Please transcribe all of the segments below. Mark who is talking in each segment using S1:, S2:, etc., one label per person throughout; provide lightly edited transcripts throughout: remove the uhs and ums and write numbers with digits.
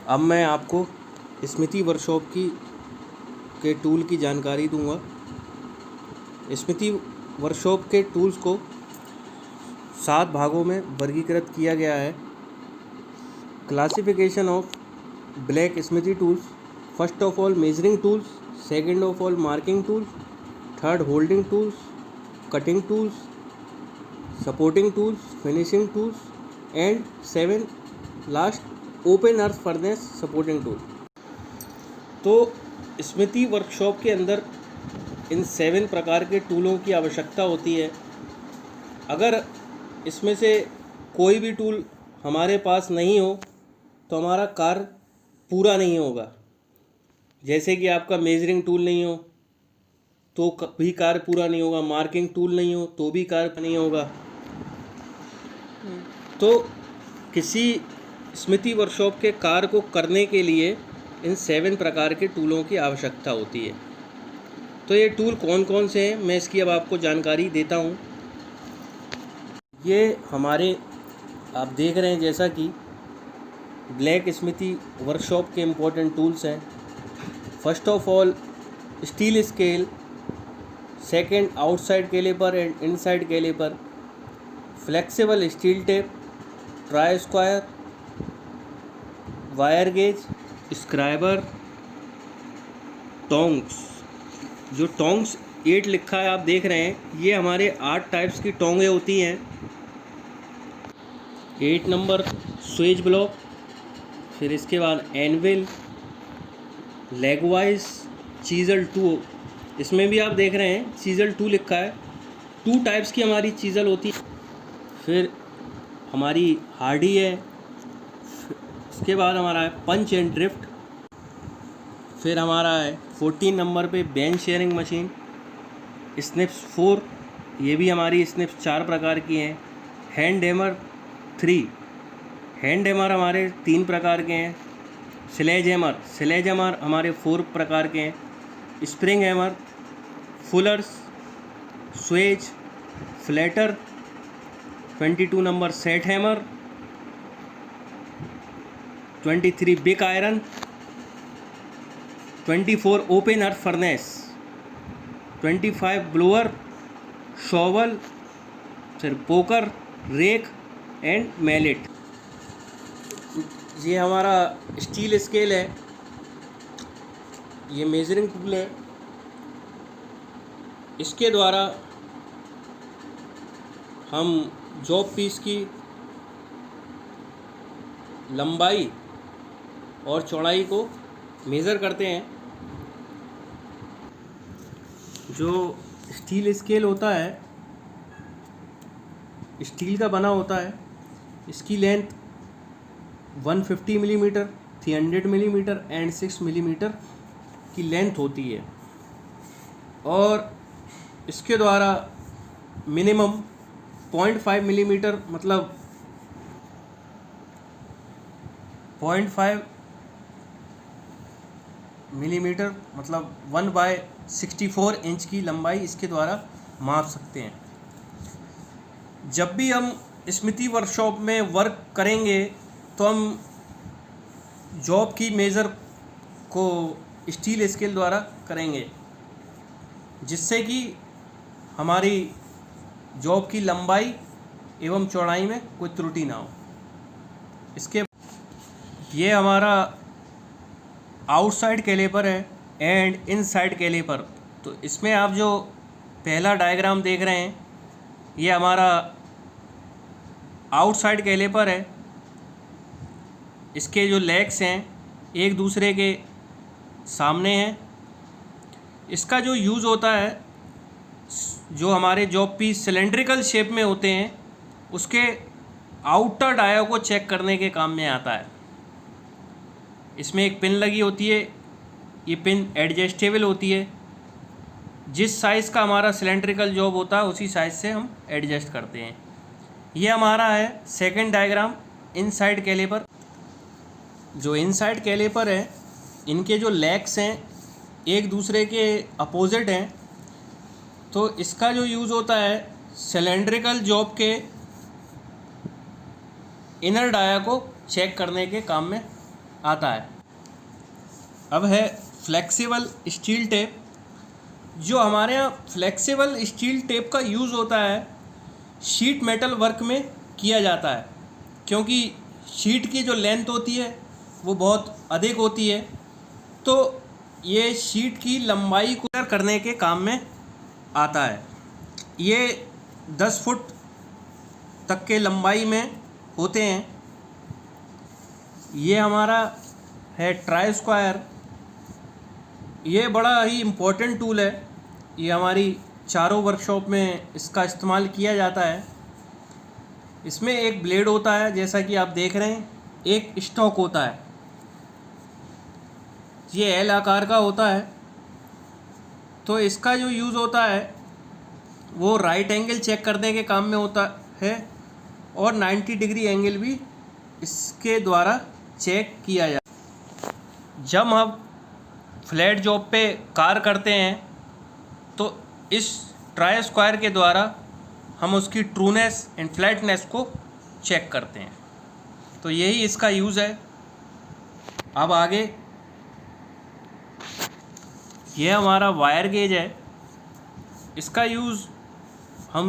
S1: अब मैं आपको स्मिति वर्कशॉप के टूल की जानकारी दूंगा। स्मिति वर्कशॉप के टूल्स को 7 भागों में वर्गीकृत किया गया है। Classification of black Smiti tools: first of all measuring tools, second of all marking tools, third holding tools, cutting tools, supporting tools, finishing tools and 7 last open hearth furnace supporting tool. तो Smiti workshop के अंदर इन 7 प्रकार के टूलों की आवश्यकता होती है। अगर इसमें से कोई भी टूल हमारे पास नहीं हो तो हमारा कार्य पूरा नहीं होगा। जैसे कि आपका मेजरिंग टूल नहीं हो तो भी कार्य पूरा नहीं होगा, मार्किंग टूल नहीं हो तो भी कार्य नहीं होगा। तो किसी स्मिति वर्कशॉप के कार्य को करने के लिए इन 7 प्रकार के टूलों की आवश्यकता होती है। तो ये टूल कौन कौन से हैं, मैं इसकी अब आपको जानकारी देता हूँ। ये हमारे आप देख रहे हैं जैसा कि ब्लैक स्मिति वर्कशॉप के इम्पोर्टेंट टूल्स हैं। First of all steel scale, second outside calliper and inside calliper, flexible steel tape, try square, wire gauge, scriber, tongs. जो टोंग्स 8 लिखा है आप देख रहे हैं, ये हमारे 8 टाइप्स की टोंगें होती हैं। 8 नंबर स्वेज ब्लॉक, फिर इसके बाद एनविल, लेगवाइज, चीज़ल 2। इसमें भी आप देख रहे हैं चीज़ल 2 लिखा है। 2 टाइप्स की हमारी चीज़ल होती है। फिर हमारी हार्डी है। इसके बाद हमारा है पंच एंड ड्रिफ्ट। फिर हमारा है 14 नंबर पे बेंच शेयरिंग मशीन, स्निप्स 4। ये भी हमारी स्निप्स 4 प्रकार की हैं। Hand hammer 3। हैंड हैमर हमारे 3 प्रकार के हैं। स्लेज हैमर हमारे 4 प्रकार के हैं। Spring hammer, fullers, swage, flatter. 22 number set hammer, 23 big iron, 24 open hearth furnace, 25 blower, shovel, फिर पोकर, रेक एंड मैलेट। ये हमारा स्टील स्केल है, ये मेजरिंग टूल है। इसके द्वारा हम जॉब पीस की लंबाई और चौड़ाई को मेज़र करते हैं। जो स्टील स्केल होता है, स्टील का बना होता है। इसकी length 150 millimetre, 300 millimetre and 6 millimetre की लेंथ होती है। और इसके द्वारा मिनिमम 0.5 मिलीमीटर मतलब 0.5 मिलीमीटर मतलब 1/64 इंच की लंबाई इसके द्वारा माप सकते हैं। जब भी हम स्मिति वर्कशॉप में वर्क करेंगे तो हम जॉब की मेज़र को स्टील स्केल द्वारा करेंगे, जिससे कि हमारी जॉब की लंबाई एवं चौड़ाई में कोई त्रुटि ना हो। इसके ये हमारा आउटसाइड कैलिपर है एंड इनसाइड कैलिपर। तो इसमें आप जो पहला डायग्राम देख रहे हैं, ये हमारा आउटसाइड कैलिपर है। इसके जो लेग्स हैं एक दूसरे के सामने हैं। इसका जो यूज़ होता है, जो हमारे जॉब पीस सिलेंड्रिकल शेप में होते हैं, उसके आउटर डाया को चेक करने के काम में आता है। इसमें एक पिन लगी होती है। ये पिन एडजस्टेबल होती है। जिस साइज़ का हमारा सिलेंड्रिकल जॉब होता है उसी साइज़ से हम एडजस्ट करते हैं। ये हमारा है सेकंड डायग्राम, इनसाइड कैलिपर। जो इनसाइड कैलिपर है, इनके जो लेग्स हैं एक दूसरे के अपोजिट हैं। तो इसका जो यूज़ होता है सिलेंड्रिकल जॉब के इनर डाया को चेक करने के काम में आता है। अब है फ्लेक्सिबल स्टील टेप। जो हमारे यहाँ फ्लेक्सिबल स्टील टेप का यूज़ होता है शीट मेटल वर्क में किया जाता है, क्योंकि शीट की जो लेंथ होती है वो बहुत अधिक होती है, तो ये शीट की लंबाई को करने के काम में आता है। ये 10 फुट तक के लंबाई में होते हैं। ये हमारा है ट्राई स्क्वायर। ये बड़ा ही इम्पोर्टेंट टूल है। ये हमारी चारों वर्कशॉप में इसका इस्तेमाल किया जाता है। इसमें एक ब्लेड होता है जैसा कि आप देख रहे हैं, एक स्टॉक होता है। ये एल आकार का होता है। तो इसका जो यूज़ होता है वो राइट एंगल चेक करने के काम में होता है, और 90 डिग्री एंगल भी इसके द्वारा चेक किया जाता है। जब हम फ्लैट जॉब पे कार करते हैं तो इस ट्राई स्क्वायर के द्वारा हम उसकी ट्रूनेस एंड फ्लैटनेस को चेक करते हैं। तो यही इसका यूज़ है। अब आगे ये हमारा वायर गेज है। इसका यूज़ हम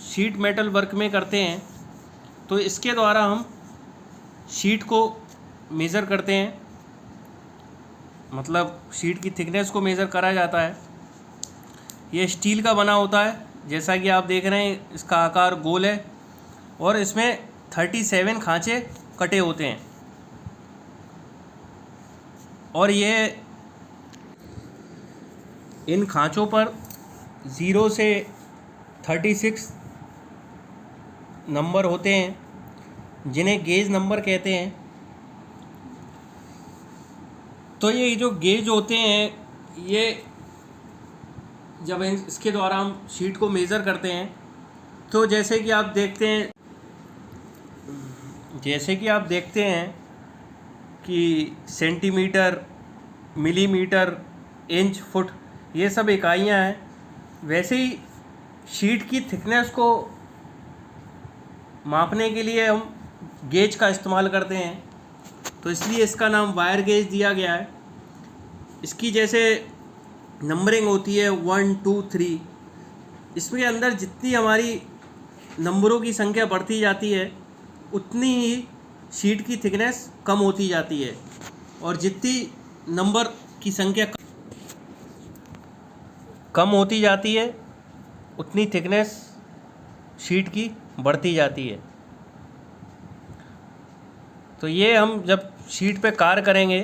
S1: शीट मेटल वर्क में करते हैं, तो इसके द्वारा हम शीट को मेज़र करते हैं, मतलब शीट की थिकनेस को मेज़र करा जाता है। ये स्टील का बना होता है, जैसा कि आप देख रहे हैं। इसका आकार गोल है और इसमें 37 खांचे कटे होते हैं, और ये इन खांचों पर 0 से 36 नंबर होते हैं, जिन्हें गेज नंबर कहते हैं। तो ये जो गेज होते हैं, ये जब इसके द्वारा हम शीट को मेज़र करते हैं, तो जैसे कि आप देखते हैं कि सेंटीमीटर, मिलीमीटर, इंच, फुट, ये सब इकाइयाँ हैं। वैसे ही शीट की थिकनेस को मापने के लिए हम गेज का इस्तेमाल करते हैं, तो इसलिए इसका नाम वायर गेज दिया गया है। इसकी जैसे नंबरिंग होती है 1 2 3, इसके अंदर जितनी हमारी नंबरों की संख्या बढ़ती जाती है उतनी ही शीट की थिकनेस कम होती जाती है, और जितनी नंबर की संख्या कम होती जाती है उतनी थिकनेस शीट की बढ़ती जाती है। तो ये हम जब शीट पे कार करेंगे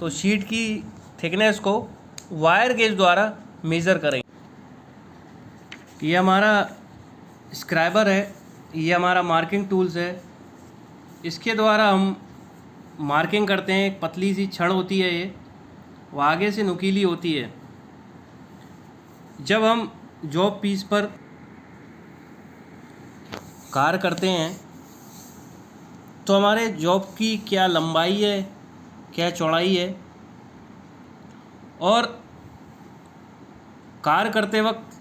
S1: तो शीट की थिकनेस को वायर गेज द्वारा मेज़र करेंगे। ये हमारा स्क्राइबर है, ये हमारा मार्किंग टूल्स है। इसके द्वारा हम मार्किंग करते हैं। एक पतली सी छड़ होती है, ये वो आगे से नुकीली होती है। जब हम जॉब पीस पर कार करते हैं तो हमारे जॉब की क्या लंबाई है, क्या चौड़ाई है, और कार करते वक्त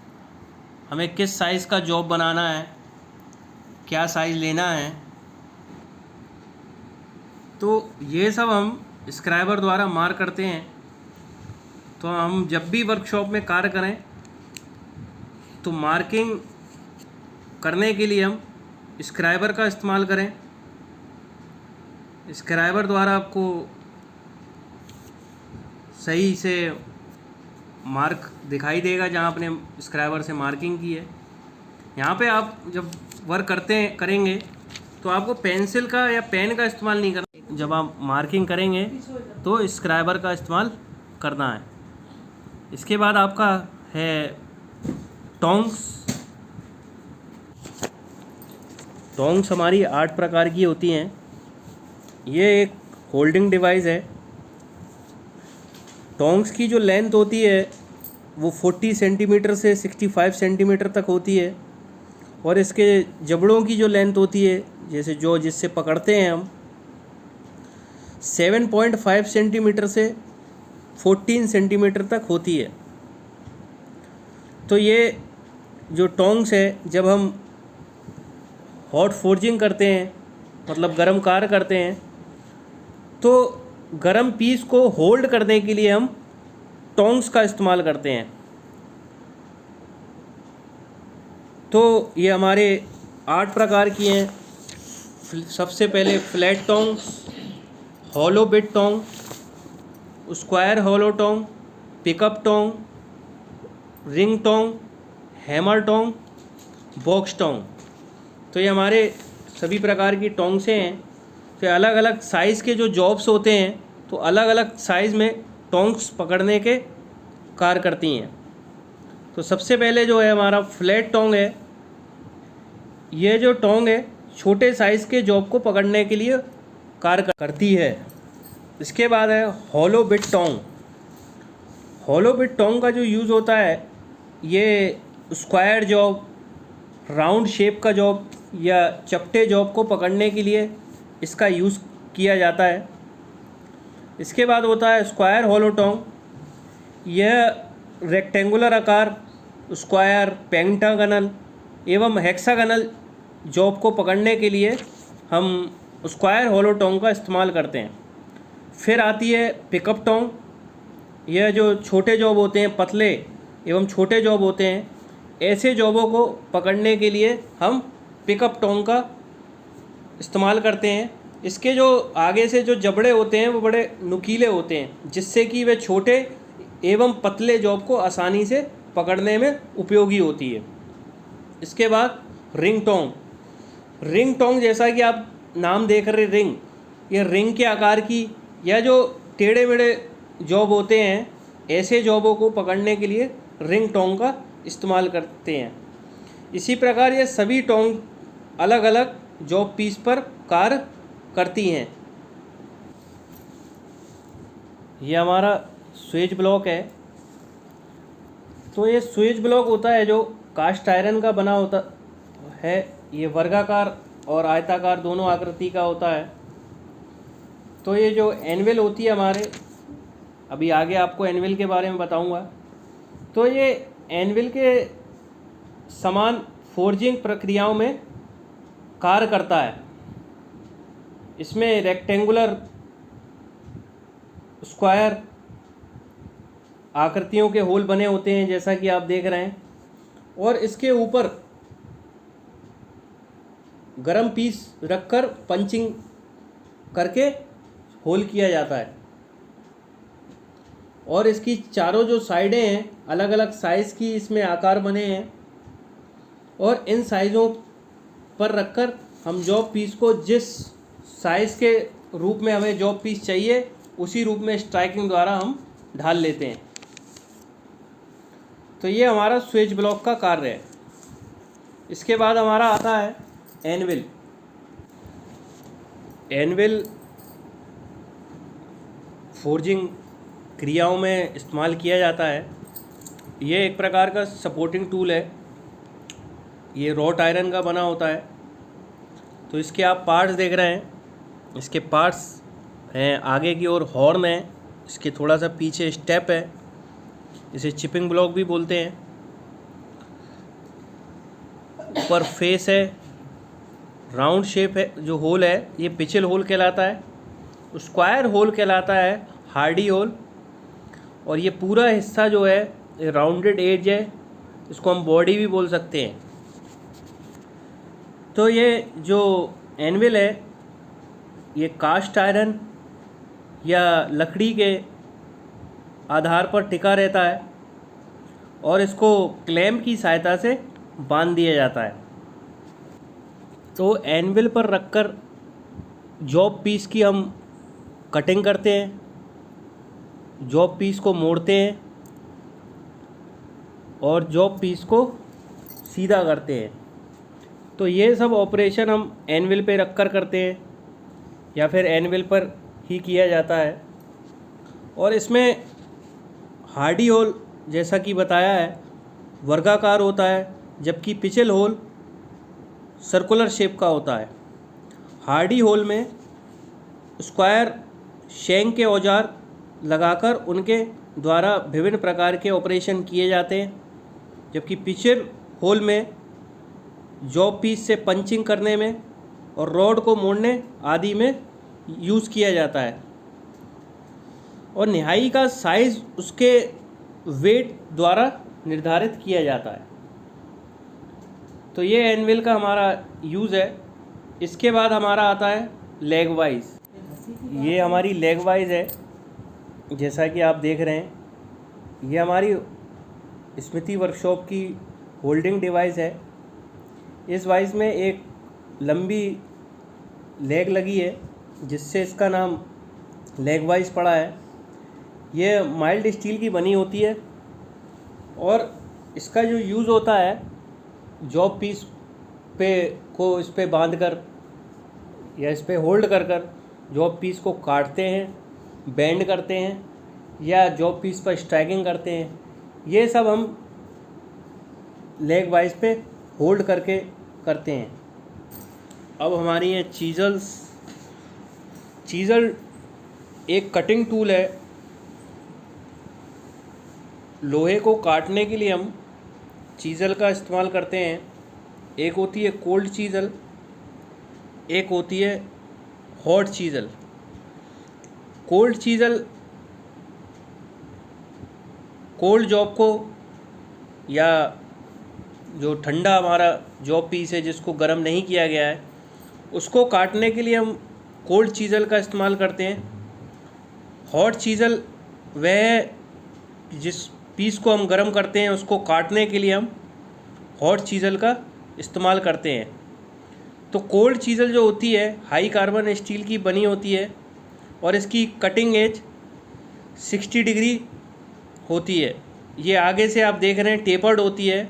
S1: हमें किस साइज़ का जॉब बनाना है, क्या साइज़ लेना है, तो ये सब हम स्क्राइबर द्वारा मार्क करते हैं। तो हम जब भी वर्कशॉप में कार्य करें तो मार्किंग करने के लिए हम स्क्राइबर का इस्तेमाल करें। स्क्राइबर द्वारा आपको सही से मार्क दिखाई देगा जहाँ आपने स्क्राइबर से मार्किंग की है। यहाँ पे आप जब वर्क करेंगे तो आपको पेंसिल का या पेन का इस्तेमाल नहीं करना। जब आप मार्किंग करेंगे तो स्क्राइबर का इस्तेमाल करना है। इसके बाद आपका है टोंग्स हमारी 8 प्रकार की होती हैं। ये एक होल्डिंग डिवाइस है। टोंग्स की जो लेंथ होती है वो 40 सेंटीमीटर से 65 सेंटीमीटर तक होती है, और इसके जबड़ों की जो लेंथ होती है, जैसे जिससे पकड़ते हैं हम, 7.5 सेंटीमीटर से 14 सेंटीमीटर तक होती है। तो ये जो टोंग्स है, जब हम हॉट फोर्जिंग करते हैं, मतलब गर्म कार्य करते हैं, तो गरम पीस को होल्ड करने के लिए हम टोंग्स का इस्तेमाल करते हैं। तो ये हमारे 8 प्रकार की हैं। सबसे पहले flat tong, hollow bit tong, square hollow tong, pickup tong, ring tong, hammer tong, box tong. तो ये हमारे सभी प्रकार की टोंग्सें हैं। तो अलग अलग साइज़ के जो जॉब्स होते हैं तो अलग अलग साइज़ में टोंग्स पकड़ने के कार्य करती हैं। तो सबसे पहले जो है हमारा फ्लैट टोंग है। ये जो टोंग है छोटे साइज़ के जॉब को पकड़ने के लिए कार्य करती है। इसके बाद है hollow bit Tong. Hollow bit Tong का जो यूज़ होता है ये स्क्वायर जॉब, राउंड शेप का जॉब या चपटे जॉब को पकड़ने के लिए इसका यूज़ किया जाता है। इसके बाद होता है स्क्वायर हॉलो टोंग। यह रेक्टेंगुलर आकार, स्क्वायर, पेंटागनल एवं हेक्सागनल जॉब को पकड़ने के लिए हम स्क्वायर हॉलो टोंग का इस्तेमाल करते हैं। फिर आती है पिकअप टोंग। यह जो छोटे जॉब होते हैं, पतले एवं छोटे जॉब होते हैं, ऐसे जॉबों को पकड़ने के लिए हम पिकअप टोंग का इस्तेमाल करते हैं। इसके जो आगे से जो जबड़े होते हैं वो बड़े नुकीले होते हैं, जिससे कि वे छोटे एवं पतले जॉब को आसानी से पकड़ने में उपयोगी होती है। इसके बाद रिंग टोंग। रिंग टोंग, जैसा कि आप नाम देख रहे रिंग, ये रिंग के आकार की या जो टेढ़े मेढ़े जॉब होते हैं, ऐसे जॉबों को पकड़ने के लिए रिंग टोंग का इस्तेमाल करते हैं। इसी प्रकार ये सभी टोंग अलग अलग जॉब पीस पर कार्य करती हैं। ये हमारा स्विच ब्लॉक है। तो ये स्विच ब्लॉक होता है जो कास्ट आयरन का बना होता है। ये वर्गाकार और आयताकार दोनों आकृति का होता है। तो ये जो एनविल होती है हमारे, अभी आगे आपको एनविल के बारे में बताऊंगा। तो ये एनविल के समान फोर्जिंग प्रक्रियाओं में कार्य करता है। इसमें रेक्टेंगुलर, स्क्वायर आकृतियों के होल बने होते हैं, जैसा कि आप देख रहे हैं, और इसके ऊपर गरम पीस रखकर पंचिंग करके होल किया जाता है। और इसकी चारों जो साइडें हैं अलग अलग साइज़ की इसमें आकार बने हैं, और इन साइज़ों पर रखकर हम जॉब पीस को जिस साइज़ के रूप में हमें जॉब पीस चाहिए उसी रूप में स्ट्राइकिंग द्वारा हम ढाल लेते हैं। तो ये हमारा स्विच ब्लॉक का कार्य है। इसके बाद हमारा आता है एनविल। एनविल फोर्जिंग क्रियाओं में इस्तेमाल किया जाता है। ये एक प्रकार का सपोर्टिंग टूल है। ये रॉट आयरन का बना होता है। तो इसके आप पार्ट्स देख रहे हैं। इसके पार्ट्स हैं, आगे की ओर हॉर्न है, इसके थोड़ा सा पीछे स्टेप है, इसे चिपिंग ब्लॉक भी बोलते हैं। ऊपर फेस है, राउंड शेप है, जो होल है ये पिचल होल कहलाता है। स्क्वायर होल कहलाता है हार्डी होल। और ये पूरा हिस्सा जो है राउंडेड एज है, इसको हम बॉडी भी बोल सकते हैं। तो ये जो एनविल है ये कास्ट आयरन या लकड़ी के आधार पर टिका रहता है और इसको क्लैंप की सहायता से बांध दिया जाता है। तो एनविल पर रखकर जॉब पीस की हम कटिंग करते हैं, जॉब पीस को मोड़ते हैं और जॉब पीस को सीधा करते हैं। तो ये सब ऑपरेशन हम एनविल पे रखकर करते हैं या फिर एनविल पर ही किया जाता है। और इसमें हार्डी होल जैसा कि बताया है वर्गाकार होता है, जबकि पिचल होल सर्कुलर शेप का होता है। हार्डी होल में स्क्वायर शेंक के औजार लगाकर उनके द्वारा विभिन्न प्रकार के ऑपरेशन किए जाते हैं, जबकि पिचल होल में जॉब पीस से पंचिंग करने में और रॉड को मोड़ने आदि में यूज़ किया जाता है। और निहाई का साइज़ उसके वेट द्वारा निर्धारित किया जाता है। तो ये एनविल का हमारा यूज़ है। इसके बाद हमारा आता है लेग वाइज। ये हमारी लेग वाइज है, जैसा कि आप देख रहे हैं। ये हमारी स्मृति वर्कशॉप की होल्डिंग डिवाइस है। इस वाइज में एक लंबी लेग लगी है, जिससे इसका नाम लेग वाइज पड़ा है। ये माइल्ड स्टील की बनी होती है और इसका जो यूज़ होता है, जॉब पीस पे को इस पे बांध कर या इस पे होल्ड कर कर जॉब पीस को काटते हैं, बेंड करते हैं या जॉब पीस पर स्ट्राइकिंग करते हैं। ये सब हम लेग वाइज पे होल्ड करके करते हैं। अब हमारी ये चीज़ल एक कटिंग टूल है। लोहे को काटने के लिए हम चीज़ल का इस्तेमाल करते हैं। एक होती है कोल्ड चीज़ल, एक होती है hot chisel. Cold chisel cold job को या जो ठंडा हमारा जॉब पीस है जिसको गर्म नहीं किया गया है, उसको काटने के लिए हम कोल्ड चीज़ल का इस्तेमाल करते हैं। हॉट चीज़ल वह जिस पीस को हम गर्म करते हैं उसको काटने के लिए हम हॉट चीज़ल का इस्तेमाल करते हैं। तो कोल्ड चीज़ल जो होती है हाई कार्बन स्टील की बनी होती है और इसकी कटिंग एज 60 डिग्री होती है। ये आगे से आप देख रहे हैं टेपर्ड होती है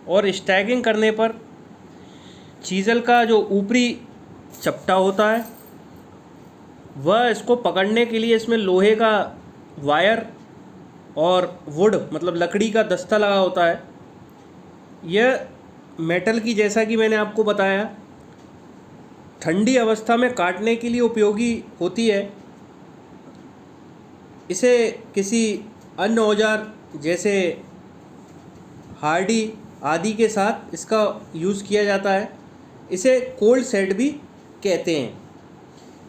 S1: और स्टैगिंग करने पर चीज़ल का जो ऊपरी चपटा होता है वह इसको पकड़ने के लिए इसमें लोहे का वायर और वुड मतलब लकड़ी का दस्ता लगा होता है। यह मेटल की, जैसा कि मैंने आपको बताया, ठंडी अवस्था में काटने के लिए उपयोगी होती है। इसे किसी अन्य औजार जैसे हार्डी आदि के साथ इसका यूज़ किया जाता है। इसे कोल्ड सेट भी कहते हैं।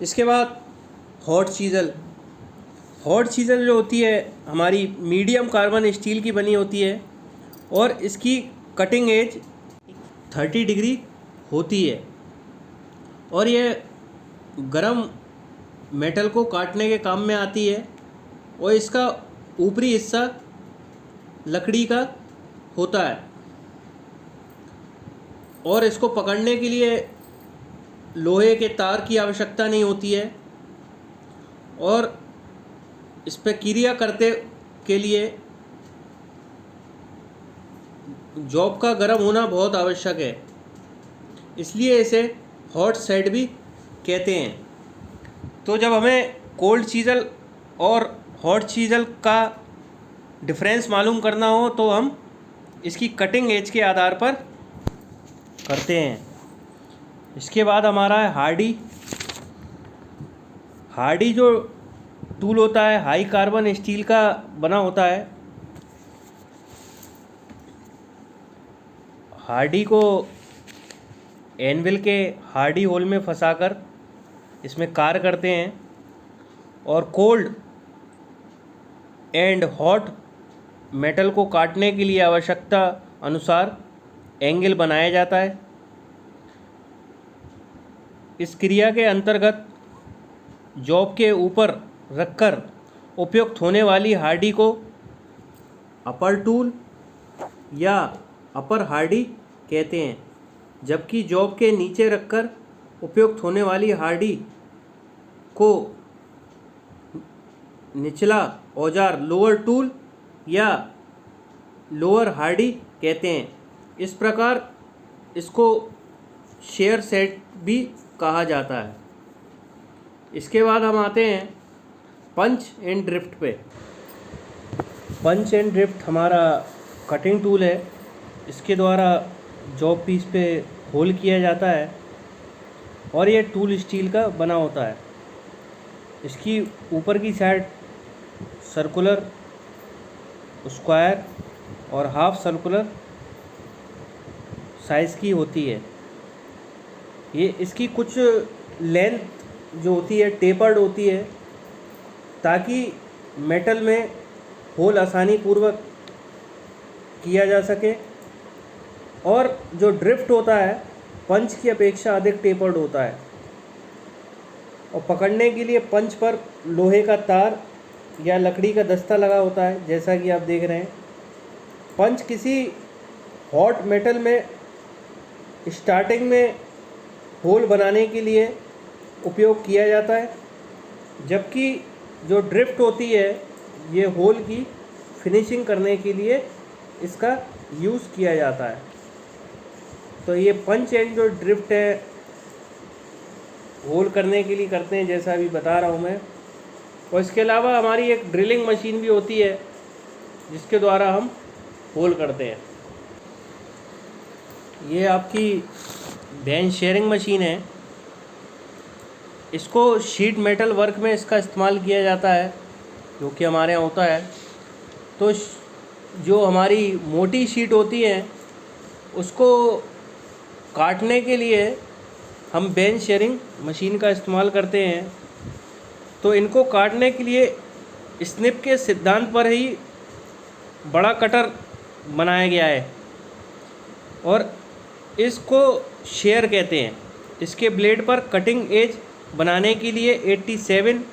S1: इसके बाद हॉट चीज़ल जो होती है हमारी मीडियम कार्बन स्टील की बनी होती है और इसकी कटिंग एज 30 डिग्री होती है और यह गरम मेटल को काटने के काम में आती है और इसका ऊपरी हिस्सा लकड़ी का होता है और इसको पकड़ने के लिए लोहे के तार की आवश्यकता नहीं होती है और इस पर क्रिया करते के लिए जॉब का गर्म होना बहुत आवश्यक है, इसलिए इसे हॉट सेट भी कहते हैं। तो जब हमें कोल्ड चीज़ल और हॉट चीज़ल का डिफरेंस मालूम करना हो तो हम इसकी कटिंग एज के आधार पर करते हैं। इसके बाद हमारा है हार्डी जो टूल होता है हाई कार्बन स्टील का बना होता है। हार्डी को एनविल के हार्डी होल में फंसाकर इसमें कार्य करते हैं और कोल्ड एंड हॉट मेटल को काटने के लिए आवश्यकता अनुसार एंगल बनाया जाता है। इस क्रिया के अंतर्गत जॉब के ऊपर रखकर उपयुक्त होने वाली हार्डी को अपर टूल या अपर हार्डी कहते हैं, जबकि जॉब के नीचे रखकर उपयुक्त होने वाली हार्डी को निचला औजार लोअर टूल या लोअर हार्डी कहते हैं। इस प्रकार इसको शेयर सेट भी कहा जाता है। इसके बाद हम आते हैं पंच एंड ड्रिफ्ट पे। पंच एंड ड्रिफ्ट हमारा कटिंग टूल है। इसके द्वारा जॉब पीस पे होल किया जाता है और ये टूल स्टील का बना होता है। इसकी ऊपर की साइड सर्कुलर, स्क्वायर और हाफ सर्कुलर साइज़ की होती है। ये इसकी कुछ लेंथ जो होती है टेपर्ड होती है ताकि मेटल में होल आसानी पूर्वक किया जा सके। और जो ड्रिफ्ट होता है पंच की अपेक्षा अधिक टेपर्ड होता है, और पकड़ने के लिए पंच पर लोहे का तार या लकड़ी का दस्ता लगा होता है, जैसा कि आप देख रहे हैं। पंच किसी हॉट मेटल में स्टार्टिंग में होल बनाने के लिए उपयोग किया जाता है, जबकि जो ड्रिफ्ट होती है ये होल की फिनिशिंग करने के लिए इसका यूज़ किया जाता है। तो ये पंच एंड जो ड्रिफ्ट है होल करने के लिए करते हैं, जैसा अभी बता रहा हूँ मैं। और इसके अलावा हमारी एक ड्रिलिंग मशीन भी होती है जिसके द्वारा हम होल करते हैं। ये आपकी बेंच शेयरिंग मशीन है। इसको शीट मेटल वर्क में इसका इस्तेमाल किया जाता है, जो कि हमारे यहाँ होता है। तो जो हमारी मोटी शीट होती है उसको काटने के लिए हम बेंच शेयरिंग मशीन का इस्तेमाल करते हैं। तो इनको काटने के लिए स्निप के सिद्धांत पर ही बड़ा कटर बनाया गया है, और इसको शेयर कहते हैं। इसके ब्लेड पर कटिंग एज बनाने के लिए 87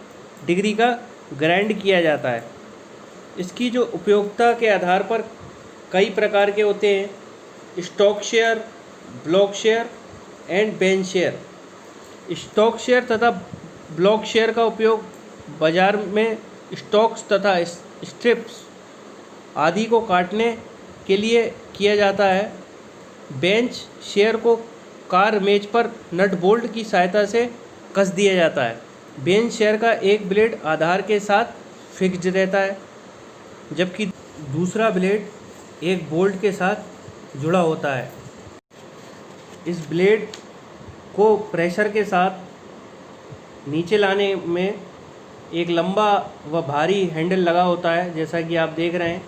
S1: डिग्री का ग्राइंड किया जाता है। इसकी जो उपयोगिता के आधार पर कई प्रकार के होते हैं: stock share, block share and bench share. Stock share तथा ब्लॉक शेयर का उपयोग बाजार में स्टॉक्स तथा स्ट्रिप्स आदि को काटने के लिए किया जाता है। बेंच शेयर को कार मेज पर नट बोल्ट की सहायता से कस दिया जाता है। बेंच शेयर का एक ब्लेड आधार के साथ फिक्स्ड रहता है, जबकि दूसरा ब्लेड एक बोल्ट के साथ जुड़ा होता है। इस ब्लेड को प्रेशर के साथ नीचे लाने में एक लंबा व भारी हैंडल लगा होता है, जैसा कि आप देख रहे हैं।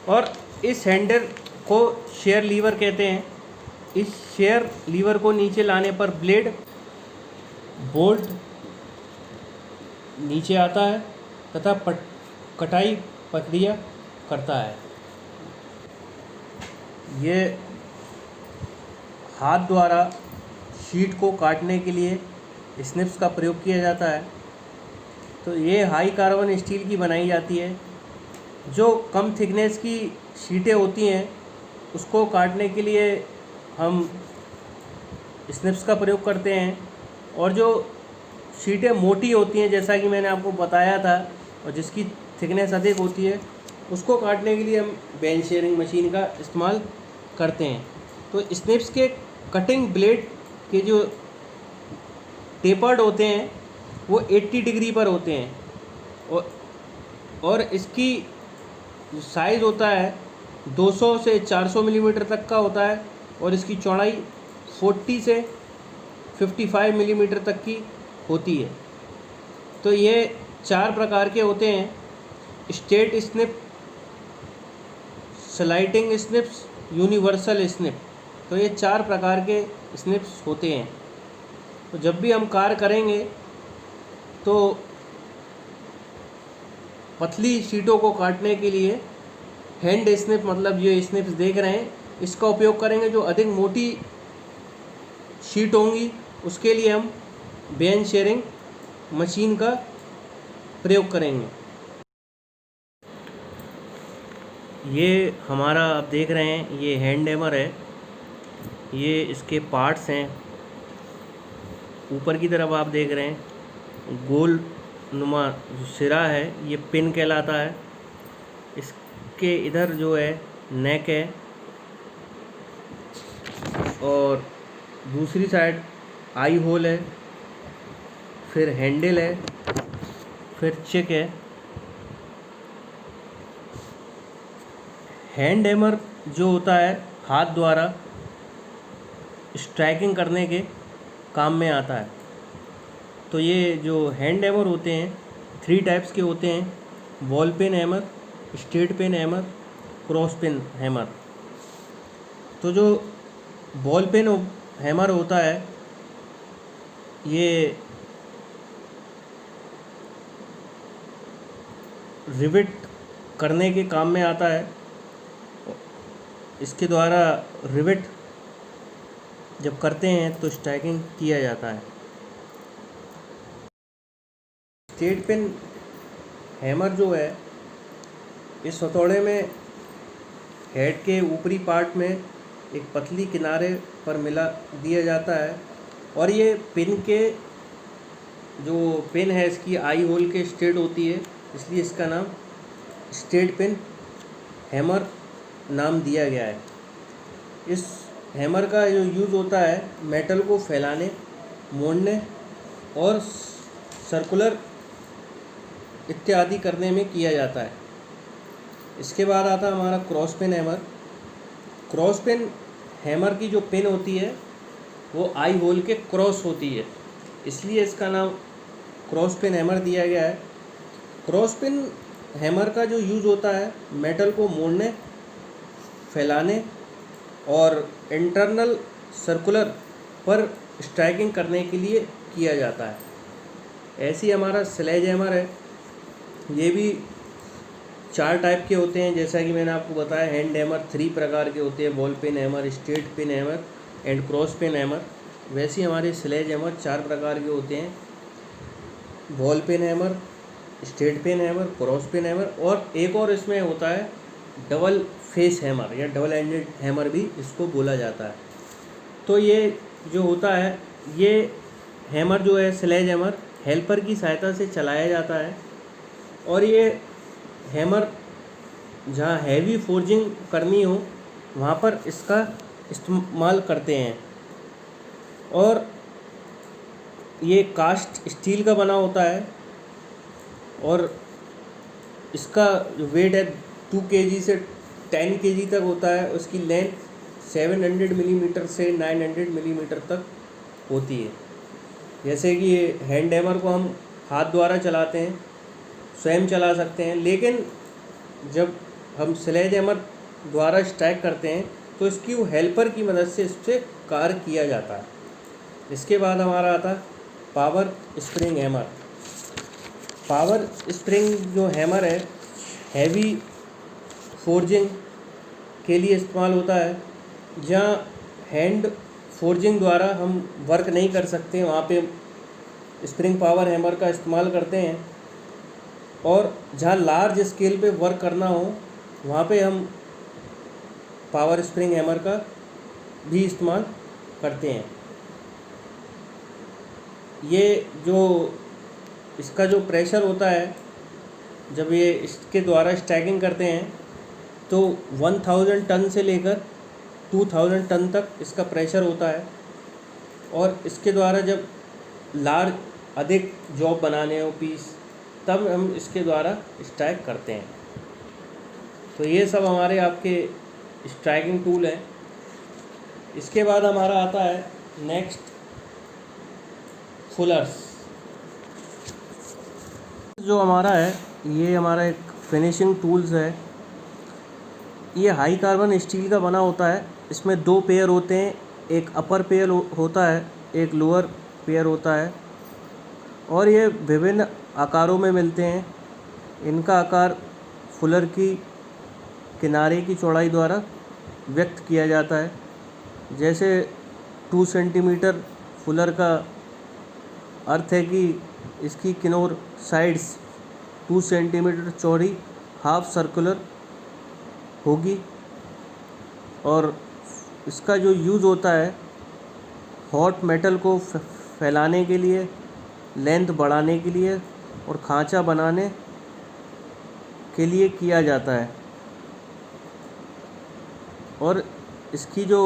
S1: और इस हैंडल को शेयर लीवर कहते हैं। इस शेयर लीवर को नीचे लाने पर ब्लेड बोल्ट नीचे आता है तथा कटाई प्रक्रिया करता है। ये हाथ द्वारा शीट को काटने के लिए स्निप्स का प्रयोग किया जाता है। तो ये हाई कार्बन स्टील की बनाई जाती है। जो कम थिकनेस की शीटें होती हैं उसको काटने के लिए हम स्निप्स का प्रयोग करते हैं, और जो शीटें मोटी होती हैं, जैसा कि मैंने आपको बताया था, और जिसकी थिकनेस अधिक होती है, उसको काटने के लिए हम बेंच शेयरिंग मशीन का इस्तेमाल करते हैं। तो स्निप्स के कटिंग ब्लेड के जो टेपर्ड होते हैं वो 80 डिग्री पर होते हैं, और इसकी जो साइज़ होता है 200 से 400 मिलीमीटर तक का होता है, और इसकी चौड़ाई 40 से 55 मिलीमीटर तक की होती है। तो ये 4 प्रकार के होते हैं: straight snip, sliding snips, universal snip. तो ये 4 प्रकार के स्निप्स होते हैं। तो जब भी हम कार्य करेंगे तो पतली शीटों को काटने के लिए हैंड स्निप, मतलब ये स्निप्स देख रहे हैं, इसका उपयोग करेंगे। जो अधिक मोटी शीट होंगी उसके लिए हम बेंच शेयरिंग मशीन का प्रयोग करेंगे। ये हमारा आप देख रहे हैं, ये हैंड हैमर है। ये इसके पार्ट्स हैं। ऊपर की तरफ आप देख रहे हैं गोल नुमा जो सिरा है, ये पिन कहलाता है। इसके इधर जो है नेक है, और दूसरी साइड आई होल है, फिर हैंडल है, फिर चिक है। हैंड हैमर जो होता है हाथ द्वारा स्ट्राइकिंग करने के काम में आता है। तो ये जो हैंड हैमर होते हैं 3 टाइप्स के होते हैं: ball peen hammer, straight peen hammer, cross peen hammer. तो जो बॉल पेन हैमर होता है रिवेट करने के काम में आता है। इसके द्वारा रिवेट जब करते हैं तो स्टैकिंग किया जाता है। स्टेट पिन हैमर जो है, इस हथौड़े में हेड के ऊपरी पार्ट में एक पतली किनारे पर मिला दिया जाता है और ये पिन के जो पिन है इसकी आई होल के स्ट्रेट होती है, इसलिए इसका नाम स्टेट पिन हैमर नाम दिया गया है। इस हैमर का जो यूज़ होता है मेटल को फैलाने, मोड़ने और सर्कुलर इत्यादि करने में किया जाता है। इसके बाद आता है हमारा cross pin hammer. Cross pin hammer की जो पिन होती है वो आई होल के क्रॉस होती है, इसलिए इसका नाम क्रॉस पिन हैमर दिया गया है। क्रॉस पिन हैमर का जो यूज़ होता है मेटल को मोड़ने, फैलाने और इंटरनल सर्कुलर पर स्ट्राइकिंग करने के लिए किया जाता है। ऐसी हमारा स्लेज हैमर है, ये भी 4 टाइप के होते हैं, जैसा कि मैंने आपको बताया। हैंड हैमर 3 प्रकार के होते हैं, ball pin hammer, state pin hammer and cross pin hammer. वैसे ही हमारे स्लेज हैमर 4 प्रकार के होते हैं, ball pin hammer, state pin hammer, cross pin hammer और एक और इसमें होता है डबल फेस हैमर या डबल एंडेड हैमर भी इसको बोला जाता है। तो ये जो होता है, ये हैमर जो है स्लेज हैमर हेल्पर की सहायता से चलाया जाता है और ये हैमर जहाँ हैवी फोर्जिंग करनी हो वहाँ पर इसका इस्तेमाल करते हैं और ये कास्ट स्टील का बना होता है और इसका जो वेट है 2 kg से 10 kg तक होता है। उसकी लेंथ 700 मिलीमीटर से 900 मिलीमीटर तक होती है। जैसे कि ये हैंड हैमर को हम हाथ द्वारा चलाते हैं, स्वयं चला सकते हैं, लेकिन जब हम स्लेज हैमर द्वारा स्ट्राइक करते हैं तो इसकी वो हेल्पर की मदद से इससे कार्य किया जाता है। इसके बाद हमारा आता है power spring hammer. Power spring जो हैमर है हैवी फोर्जिंग के लिए इस्तेमाल होता है। जहाँ हैंड फोर्जिंग द्वारा हम वर्क नहीं कर सकते वहाँ पे स्प्रिंग पावर हैमर का इस्तेमाल करते हैं और जहाँ लार्ज स्केल पे वर्क करना हो वहाँ पे हम पावर स्प्रिंग हैमर का भी इस्तेमाल करते हैं। ये जो इसका जो प्रेशर होता है जब ये इसके द्वारा स्टैकिंग करते हैं तो 1000 टन से लेकर 2000 टन तक इसका प्रेशर होता है और इसके द्वारा जब लार्ज अधिक जॉब बनाने हो पीस तब हम इसके द्वारा स्ट्राइक करते हैं। तो ये सब हमारे आपके स्ट्राइकिंग टूल हैं। इसके बाद हमारा आता है नेक्स्ट फुलर्स। जो हमारा है ये हमारा एक फिनिशिंग टूल्स है। ये हाई कार्बन स्टील का बना होता है। इसमें 2 पेयर होते हैं, एक अपर पेयर होता है, एक लोअर पेयर होता है और ये विभिन्न आकारों में मिलते हैं। इनका आकार फुलर की किनारे की चौड़ाई द्वारा व्यक्त किया जाता है। जैसे 2 सेंटीमीटर फुलर का अर्थ है कि इसकी किनोर साइड्स 2 सेंटीमीटर चौड़ी हाफ सर्कुलर होगी और इसका जो यूज़ होता है हॉट मेटल को फैलाने के लिए, लेंथ बढ़ाने के लिए और खांचा बनाने के लिए किया जाता है। और इसकी जो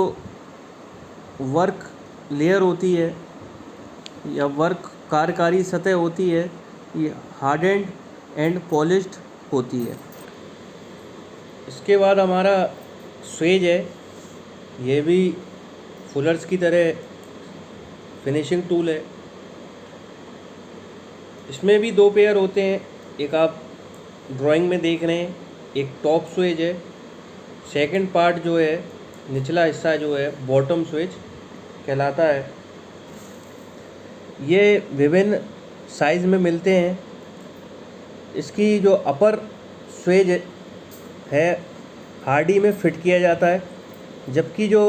S1: वर्क लेयर होती है या वर्क कार्यकारी सतह होती है ये हार्डेंड एंड पॉलिश्ड होती है। इसके बाद हमारा स्वेज है। ये भी फुलर्स की तरह फिनिशिंग टूल है। इसमें भी 2 पेयर होते हैं, एक आप ड्राइंग में देख रहे हैं, एक टॉप स्वेज है। सेकंड पार्ट जो है निचला हिस्सा जो है बॉटम स्वेज कहलाता है। ये विभिन्न साइज़ में मिलते हैं। इसकी जो अपर स्वेज है हार्डी में फिट किया जाता है, जबकि जो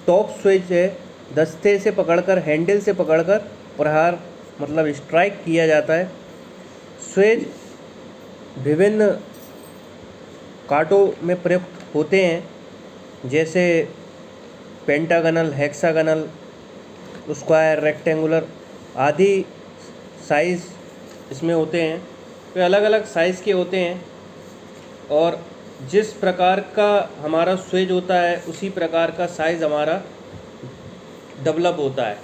S1: टॉप स्विच है दस्ते से पकड़कर, हैंडल से पकड़कर प्रहार मतलब स्ट्राइक किया जाता है। स्वेज विभिन्न कांटों में प्रयुक्त होते हैं, जैसे पेंटागनल, हेक्सागनल, स्क्वायर, रेक्टेंगुलर आदि साइज़ इसमें होते हैं। वे अलग अलग साइज़ के होते हैं और जिस प्रकार का हमारा स्वेज होता है उसी प्रकार का साइज़ हमारा डेवलप होता है।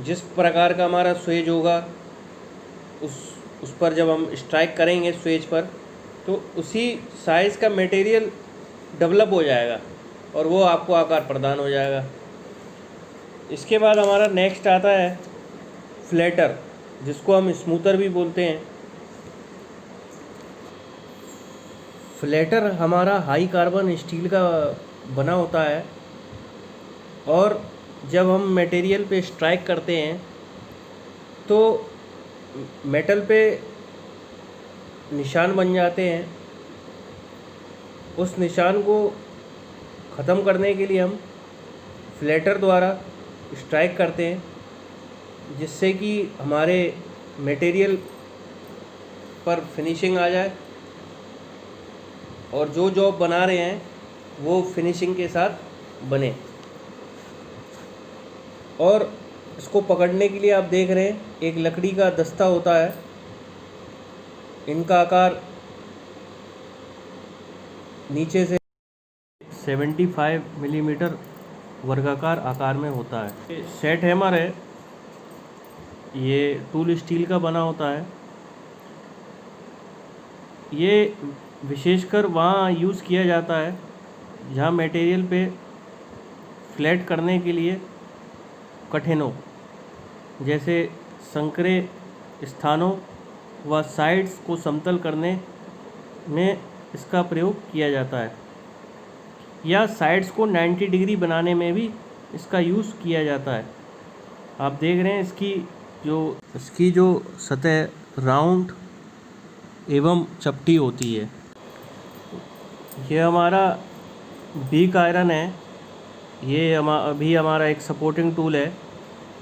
S1: जिस प्रकार का हमारा स्वेज होगा उस पर जब हम स्ट्राइक करेंगे स्वेज पर, तो उसी साइज़ का मटेरियल डेवलप हो जाएगा और वो आपको आकार प्रदान हो जाएगा। इसके बाद हमारा नेक्स्ट आता है फ्लैटर, जिसको हम स्मूथर भी बोलते हैं। फ्लैटर हमारा हाई कार्बन स्टील का बना होता है और जब हम मटेरियल पे स्ट्राइक करते हैं तो मेटल पे निशान बन जाते हैं। उस निशान को ख़त्म करने के लिए हम फ्लैटर द्वारा स्ट्राइक करते हैं, जिससे कि हमारे मटेरियल पर फिनिशिंग आ जाए और जो जॉब बना रहे हैं वो फिनिशिंग के साथ बने। और इसको पकड़ने के लिए आप देख रहे हैं एक लकड़ी का दस्ता होता है। इनका आकार नीचे से 75 मिलीमीटर वर्गाकार आकार में होता है। सेट हैमर है, ये टूल स्टील का बना होता है। ये विशेषकर वहाँ यूज़ किया जाता है जहाँ मटेरियल पे फ्लैट करने के लिए कठिन हो, जैसे संकरे स्थानों व साइड्स को समतल करने में इसका प्रयोग किया जाता है, या साइड्स को 90 डिग्री बनाने में भी इसका यूज़ किया जाता है। आप देख रहे हैं इसकी जो सतह राउंड एवं चपटी होती है। ये हमारा बिग आयरन है, ये अभी हमारा एक सपोर्टिंग टूल है।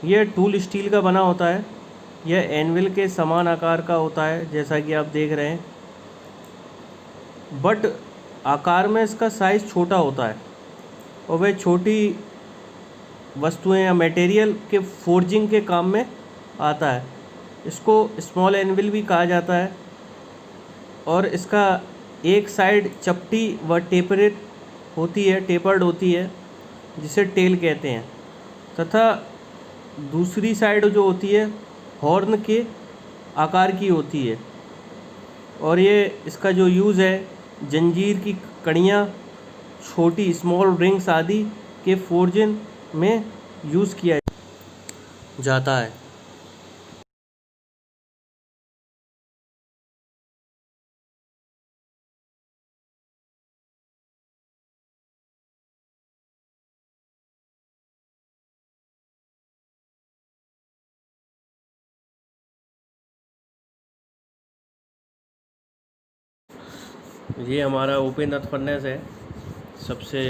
S1: ये टूल स्टील का बना होता है। यह एनविल के समान आकार का होता है, जैसा कि आप देख रहे हैं, बट आकार में इसका साइज़ छोटा होता है और वह छोटी वस्तुएं या मटेरियल के फोर्जिंग के काम में आता है। इसको स्मॉल एनविल भी कहा जाता है और इसका एक साइड चपटी व टेपर्ड होती है जिसे टेल कहते हैं, तथा दूसरी साइड जो होती है हॉर्न के आकार की होती है। और ये इसका जो यूज़ है जंजीर की कड़ियाँ, छोटी स्मॉल रिंग्स आदि के फोर्जिंग में यूज़ किया जाता है। ये हमारा ओपन अर्थ फर्नेस है, सबसे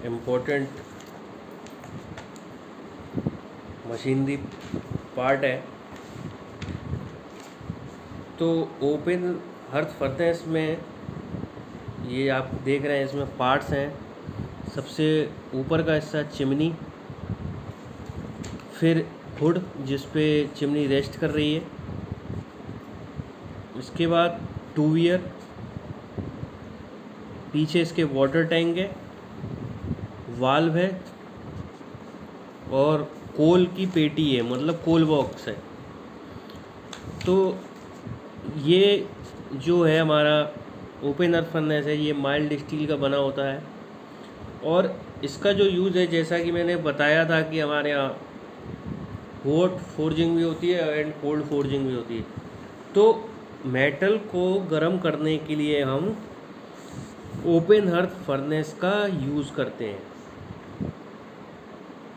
S1: इम्पोर्टेंट मशीनरी पार्ट है। तो ओपन अर्थ फर्नेस में ये आप देख रहे हैं, इसमें पार्ट्स हैं। सबसे ऊपर का हिस्सा चिमनी, फिर हुड जिस पे चिमनी रेस्ट कर रही है, इसके बाद टू व्हीयर, पीछे इसके वाटर टैंक है, वाल्व है और कोल की पेटी है, मतलब कोल बॉक्स है। तो ये जो है हमारा ओपन अर्थ फर्नेस है, ये माइल्ड स्टील का बना होता है और इसका जो यूज़ है, जैसा कि मैंने बताया था कि हमारे यहाँ हॉट फोर्जिंग भी होती है एंड कोल्ड फोर्जिंग भी होती है। तो मेटल को गर्म करने के लिए हम ओपन अर्थ फर्नेस का यूज़ करते हैं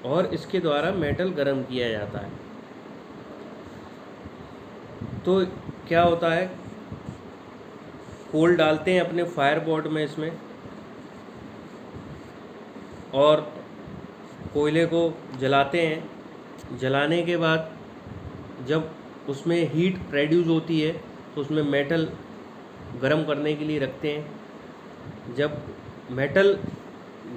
S1: और इसके द्वारा मेटल गर्म किया जाता है। तो क्या होता है, कोल डालते हैं अपने फायर पॉट में इसमें, और कोयले को जलाते हैं। जलाने के बाद जब उसमें हीट प्रोड्यूस होती है तो उसमें मेटल गरम करने के लिए रखते हैं। जब मेटल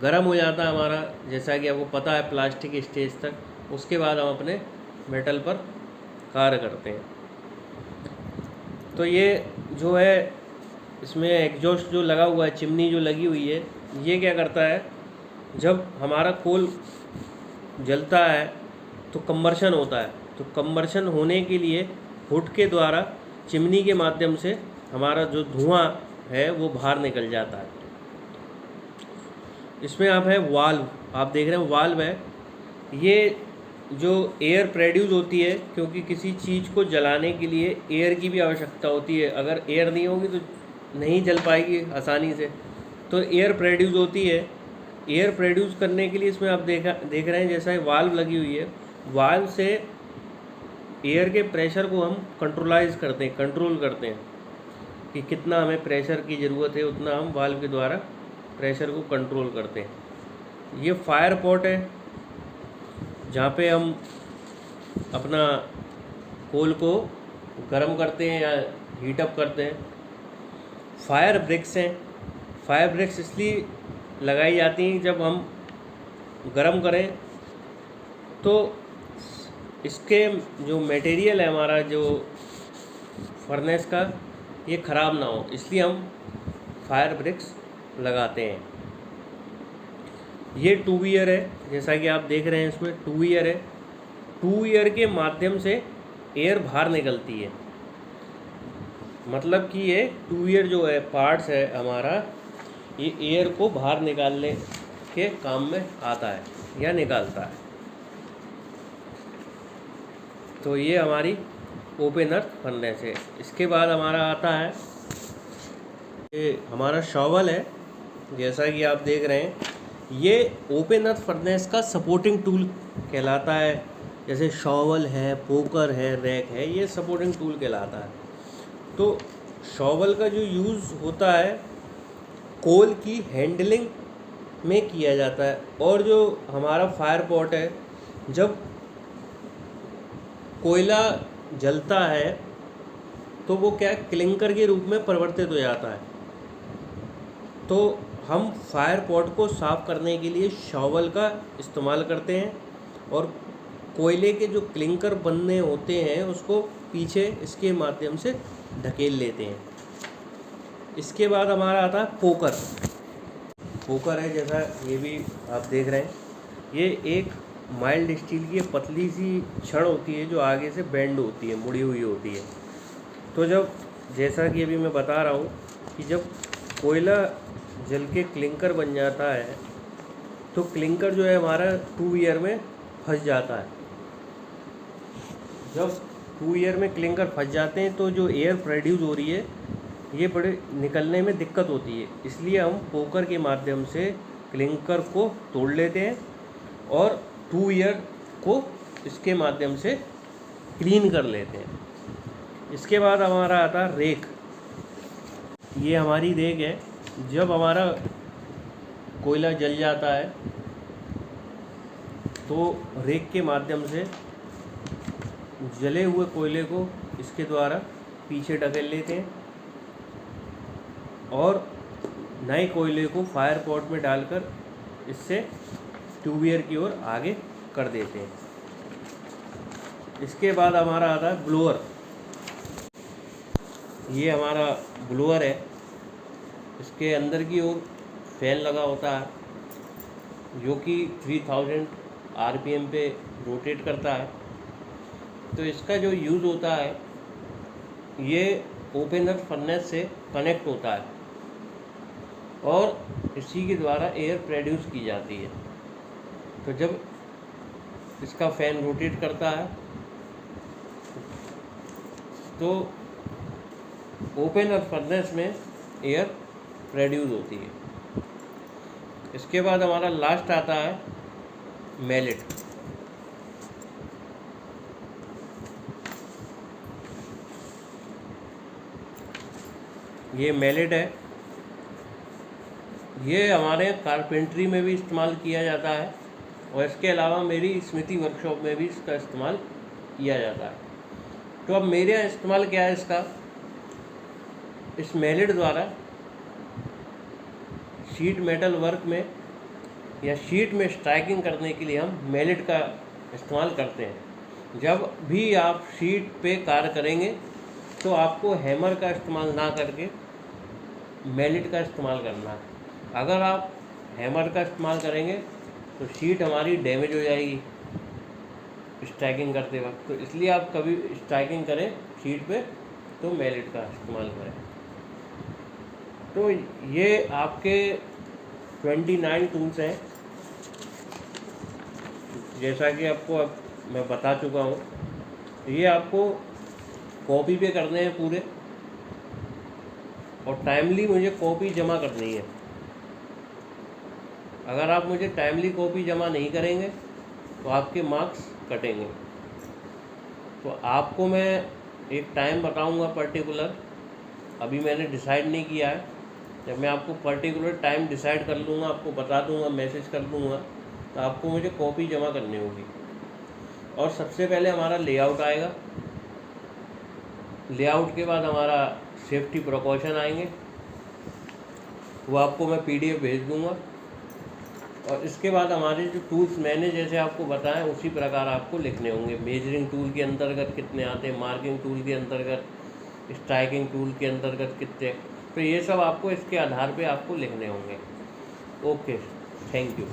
S1: गरम हो जाता है हमारा, जैसा कि आपको पता है प्लास्टिक स्टेज तक, उसके बाद हम अपने मेटल पर कार्य करते हैं। तो ये जो है इसमें एग्जॉस्ट जो लगा हुआ है, चिमनी जो लगी हुई है, ये क्या करता है, जब हमारा कोल जलता है तो कंबर्शन होता है। तो कंबर्शन होने के लिए हुड के द्वारा चिमनी के माध्यम से हमारा जो धुआं है वो बाहर निकल जाता है। इसमें आप है वाल्व, आप देख रहे हैं वाल्व है, ये जो एयर प्रोड्यूस होती है, क्योंकि किसी चीज़ को जलाने के लिए एयर की भी आवश्यकता होती है। अगर एयर नहीं होगी तो नहीं जल पाएगी आसानी से, तो एयर प्रोड्यूस होती है। एयर प्रोड्यूस करने के लिए इसमें आप देख रहे हैं जैसा वाल्व लगी हुई है, वाल्व से एयर के प्रेशर को हम कंट्रोल करते हैं कि कितना हमें प्रेशर की ज़रूरत है, उतना हम वाल्व के द्वारा प्रेशर को कंट्रोल करते हैं। ये फायर पॉट है जहाँ पे हम अपना कोल को गर्म करते हैं या हीटअप करते हैं। फायर ब्रिक्स हैं, फायर ब्रिक्स इसलिए लगाई जाती हैं जब हम गर्म करें तो इसके जो मटेरियल है हमारा जो फर्नेस का, ये ख़राब ना हो, इसलिए हम फायर ब्रिक्स लगाते हैं। ये 2 ईयर है, जैसा कि आप देख रहे हैं इसमें 2 ईयर है। 2 ईयर के माध्यम से एयर बाहर निकलती है, मतलब कि ये 2 ईयर जो है पार्ट्स है हमारा, ये एयर को बाहर निकालने के काम में आता है या निकालता है। तो ये हमारी ओपन अर्थ फर्नेस है। इसके बाद हमारा आता है ये हमारा शॉवल है, जैसा कि आप देख रहे हैं, ये ओपन अर्थ फर्नेस का सपोर्टिंग टूल कहलाता है। जैसे शॉवल है, पोकर है, रैक है, ये सपोर्टिंग टूल कहलाता है। तो शॉवल का जो यूज़ होता है कोल की हैंडलिंग में किया जाता है, और जो हमारा फायर पॉट है, जब कोयला जलता है तो वो क्या क्लिंकर के रूप में परिवर्तित हो जाता है। तो हम फायर पॉट को साफ़ करने के लिए शॉवल का इस्तेमाल करते हैं, और कोयले के जो क्लिंकर बनने होते हैं उसको पीछे इसके माध्यम से ढकेल लेते हैं। इसके बाद हमारा आता है पोकर। पोकर है, जैसा ये भी आप देख रहे हैं, ये एक माइल्ड स्टील की पतली सी छड़ होती है जो आगे से बेंड होती है, मुड़ी हुई होती है। तो जब, जैसा कि अभी मैं बता रहा हूँ कि जब कोयला जल के क्लिंकर बन जाता है तो क्लिंकर जो है हमारा 2 ईयर में फंस जाता है। जब 2 ईयर में क्लिंकर फंस जाते हैं तो जो एयर प्रोड्यूस हो रही है ये बड़े निकलने में दिक्कत होती है, इसलिए हम पोकर के माध्यम से क्लिंकर को तोड़ लेते हैं और 2 ईयर को इसके माध्यम से क्लीन कर लेते हैं। इसके बाद हमारा आता है रेक। ये हमारी रेक है, जब हमारा कोयला जल जाता है तो रेक के माध्यम से जले हुए कोयले को इसके द्वारा पीछे ढकेल लेते हैं और नए कोयले को फायर पॉट में डालकर इससे ट्यूबियर की ओर आगे कर देते हैं। इसके बाद हमारा आता है ब्लोअर। ये हमारा ब्लोअर है, इसके अंदर की ओर फैन लगा होता है जो कि 3000 आरपीएम पे रोटेट करता है। तो इसका जो यूज़ होता है ये ओपन अर्थ फर्नेस से कनेक्ट होता है और इसी के द्वारा एयर प्रोड्यूस की जाती है। तो जब इसका फैन रोटेट करता है तो ओपन अर्थ फर्नेस में एयर प्रोड्यूस होती है। इसके बाद हमारा लास्ट आता है मैलेट। ये मैलेट है, ये हमारे कारपेंट्री में भी इस्तेमाल किया जाता है और इसके अलावा मेरी स्मृति वर्कशॉप में भी इसका इस्तेमाल किया जाता है। तो अब मेरे यहाँ इस्तेमाल क्या है इसका, इस मैलेट द्वारा शीट मेटल वर्क में या शीट में स्ट्राइकिंग करने के लिए हम मैलेट का इस्तेमाल करते हैं। जब भी आप शीट पे कार्य करेंगे तो आपको हैमर का इस्तेमाल ना करके मैलेट का इस्तेमाल करना है। अगर आप हैमर का इस्तेमाल करेंगे तो शीट हमारी डैमेज हो जाएगी स्ट्राइकिंग करते वक्त, तो इसलिए आप कभी स्ट्राइकिंग करें शीट पे तो मैलेट का इस्तेमाल करें। तो ये आपके 29 टूल्स हैं, जैसा कि आपको अब मैं बता चुका हूँ। ये आपको कॉपी पे करने हैं पूरे, और टाइमली मुझे कॉपी जमा करनी है। अगर आप मुझे टाइमली कॉपी जमा नहीं करेंगे तो आपके मार्क्स कटेंगे। तो आपको मैं एक टाइम बताऊंगा पर्टिकुलर, अभी मैंने डिसाइड नहीं किया है। जब मैं आपको पर्टिकुलर टाइम डिसाइड कर लूँगा, आपको बता दूंगा, मैसेज कर दूंगा, तो आपको मुझे कॉपी जमा करनी होगी। और सबसे पहले हमारा लेआउट आएगा, लेआउट के बाद हमारा सेफ्टी प्रिकॉशन आएंगे, वो आपको मैं PDF भेज दूंगा। और इसके बाद हमारे जो टूल्स मैंने जैसे आपको बताया उसी प्रकार आपको लिखने होंगे। मेजरिंग टूल के अंतर्गत कितने आते हैं, मार्किंग टूल के अंतर्गत, स्ट्राइकिंग टूल के अंतर्गत कितने, तो ये सब आपको इसके आधार पे आपको लिखने होंगे। Okay, thank you.